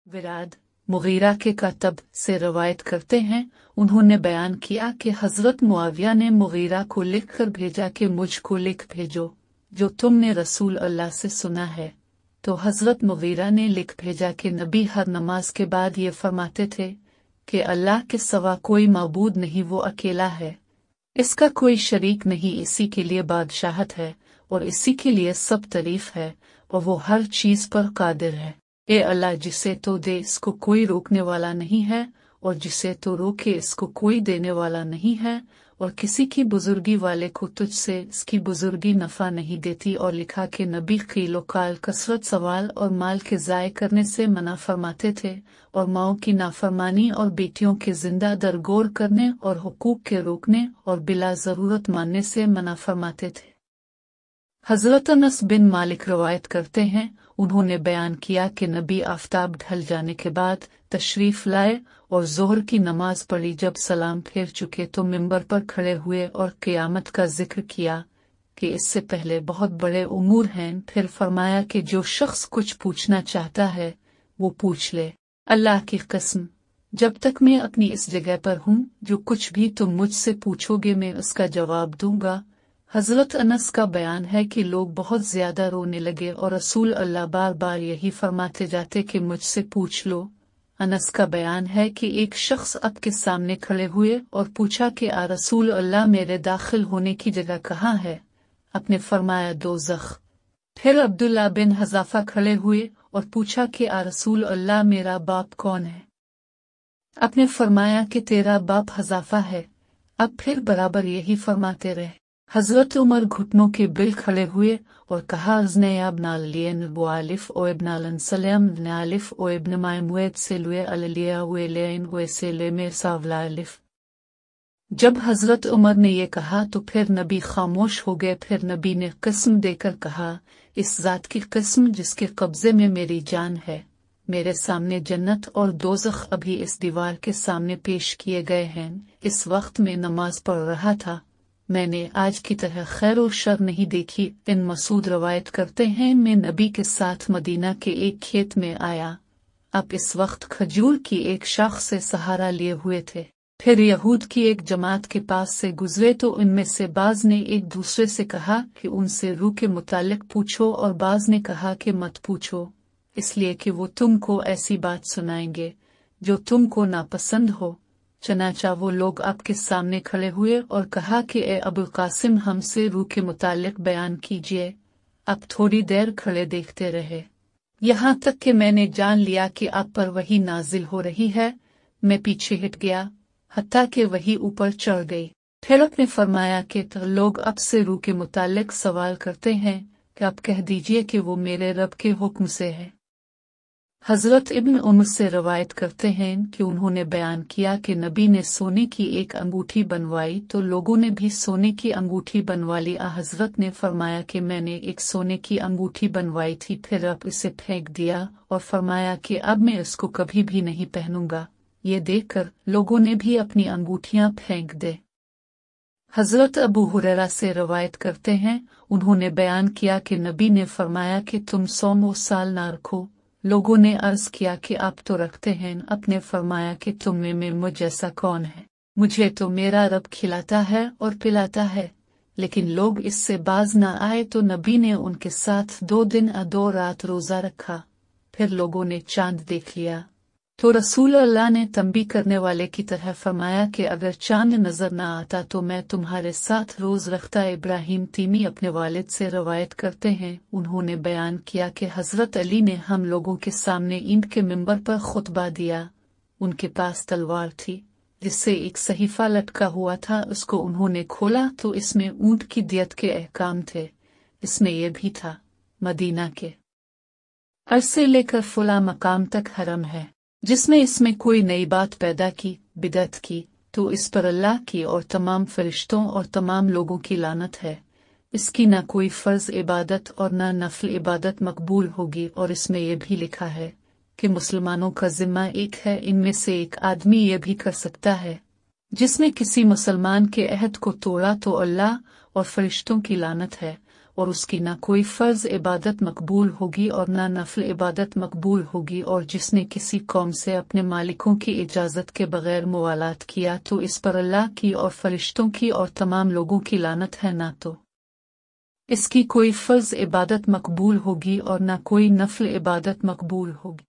विराद Mughira के कातब से रवायत करते हैं, उन्होंने बयान किया कि हजरत मुआविया ने मुगीरा को लिखकर भेजा कि मुझको लिख भेजो जो तुमने रसूल अल्लाह से सुना है। तो हजरत मुगीरा ने लिख भेजा कि नबी हर नमाज के बाद ये फरमाते थे कि अल्लाह के सिवा कोई माबूद नहीं, वो अकेला है, इसका कोई शरीक नहीं, इसी के लिए बादशाहत है और इसी के लिए सब तारीफ है और वो हर चीज पर कादिर है। ए अल्लाह, जिसे तो दे इसको कोई रोकने वाला नहीं है और जिसे तो रोके इसको कोई देने वाला नहीं है, और किसी की बुजुर्गी वाले को तुझसे इसकी बुजुर्गी नफा नहीं देती। और लिखा कि नबी कीलो काल कसरत सवाल और माल के ज़ाय करने से मना फरमाते थे और माओं की नाफरमानी और बेटियों के जिंदा दरगोर करने और हुकूक के रोकने और बिला जरूरत मानने से मना फरमाते थे। हजरत अनस बिन मालिक रवायत करते हैं, उन्होंने बयान किया कि नबी आफताब ढल जाने के बाद तशरीफ लाए और जोहर की नमाज पढ़ी। जब सलाम फेर चुके तो मिंबर पर खड़े हुए और क़यामत का जिक्र किया कि इससे पहले बहुत बड़े उमूर हैं। फिर फरमाया कि जो शख्स कुछ पूछना चाहता है वो पूछ ले। अल्लाह की कसम, जब तक मैं अपनी इस जगह पर हूँ, जो कुछ भी तुम मुझसे पूछोगे मैं उसका जवाब दूंगा। हजरत अनस का बयान है कि लोग बहुत ज्यादा रोने लगे और रसूल अल्लाह बार बार यही फरमाते जाते कि मुझसे पूछ लो। अनस का बयान है कि एक शख्स आपके सामने खड़े हुए और पूछा कि आ रसूल अल्लाह, मेरे दाखिल होने की जगह कहाँ है? आपने फरमाया दोज़ख। फिर अब्दुल्ला बिन हज़ाफा खड़े हुए और पूछा कि आ रसूल अल्लाह, मेरा बाप कौन है? आपने फरमाया कि तेरा बाप हज़ाफा है। अब फिर बराबर यही फरमाते रहे। हजरत उमर घुटनों के बिल खड़े हुए और कहा, अज़ने अब्नाल लियन बुआलिफ ओ इब्नालन सलेम नालिफ ओ इब्न मायमुएद से लुए अललिया वे लेन वे से ले मेर सावला अलिफ। जब हजरत उमर ने ये कहा तो फिर नबी खामोश हो गए। फिर नबी ने कसम देकर कहा, इस जात की कसम जिसके कब्जे में मेरी जान है, मेरे सामने जन्नत और दोज़ख अभी इस दीवार के सामने पेश किए गए हैं। इस वक्त में नमाज पढ़ रहा था, मैंने आज की तरह खैर और शर नहीं देखी। इन मसूद रवायत करते हैं, मैं नबी के साथ मदीना के एक खेत में आया। अब इस वक्त खजूर की एक शाख से सहारा लिए हुए थे। फिर यहूद की एक जमात के पास से गुजरे तो उनमें से बाज ने एक दूसरे से कहा कि उनसे रूह के मुतालिक पूछो, और बाज ने कहा कि मत पूछो, इसलिए कि वो तुमको ऐसी बात सुनाएंगे जो तुमको नापसंद हो। चनाचा वो लोग आपके सामने खड़े हुए और कहा कि ए अबुल कासिम, हमसे रूह के मुतालिक बयान कीजिए। अब थोड़ी देर खड़े देखते रहे, यहाँ तक कि मैंने जान लिया कि आप पर वही नाजिल हो रही है। मैं पीछे हट गया हत्ता कि वही ऊपर चढ़ गई। फिर आपने फरमाया कि लोग अब से रूह के मुतालिक सवाल करते हैं कि आप कह दीजिए कि वो मेरे रब के हुक्म से है। हजरत इब्न उमर से रवायत करते हैं कि उन्होंने बयान किया कि नबी ने सोने की एक अंगूठी बनवाई तो लोगों ने भी सोने की अंगूठी बनवा ली। हजरत ने फरमाया कि मैंने एक सोने की अंगूठी बनवाई थी, फिर अब इसे फेंक दिया और फरमाया कि अब मैं इसको कभी भी नहीं पहनूंगा। ये देखकर लोगों ने भी अपनी अंगूठियां फेंक दे। हजरत अबू हुरैरा से रवायत करते हैं, उन्होंने बयान किया कि नबी ने फरमाया कि तुम 100 साल ना रखो। लोगों ने अर्ज किया कि आप तो रखते हैं। आपने फरमाया कि तुम में मुझ जैसा कौन है? मुझे तो मेरा रब खिलाता है और पिलाता है। लेकिन लोग इससे बाज न आए तो नबी ने उनके साथ 2 दिन और 2 रात रोजा रखा। फिर लोगों ने चांद देख लिया तो रसूल अल्लाह ने तंबी करने वाले की तरह फरमाया कि अगर चांद नजर न आता तो मैं तुम्हारे साथ रोज रखता। इब्राहिम तीमी अपने वालिद से रवायत करते हैं, उन्होंने बयान किया कि हजरत अली ने हम लोगों के सामने ईंट के मिंबर पर खुतबा दिया। उनके पास तलवार थी जिससे एक सहीफा लटका हुआ था। उसको उन्होंने खोला तो इसमें ऊंट की दियत के अहकाम थे। इसमें यह भी था, मदीना के अरसे लेकर फुला मकाम तक हरम है। जिसमें इसमें कोई नई बात पैदा की, बिदअत की, तो इस पर अल्लाह की और तमाम फरिश्तों और तमाम लोगों की लानत है। इसकी न कोई फर्ज इबादत और न नफल इबादत मकबूल होगी। और इसमें यह भी लिखा है कि मुसलमानों का जिम्मा एक है, इनमें से एक आदमी यह भी कर सकता है जिसमें किसी मुसलमान के अहद को तोड़ा तो अल्लाह और फरिश्तों की लानत है اور اس کی نہ کوئی فرض عبادت مقبول ہوگی اور نہ نفل عبادت مقبول ہوگی، اور جس نے کسی قوم سے اپنے مالکوں کی اجازت کے بغیر موالات کیا تو اس پر اللہ کی اور فرشتوں کی اور تمام لوگوں کی لعنت ہے، نہ تو اس کی کوئی فرض عبادت مقبول ہوگی اور نہ کوئی نفل عبادت مقبول ہوگی۔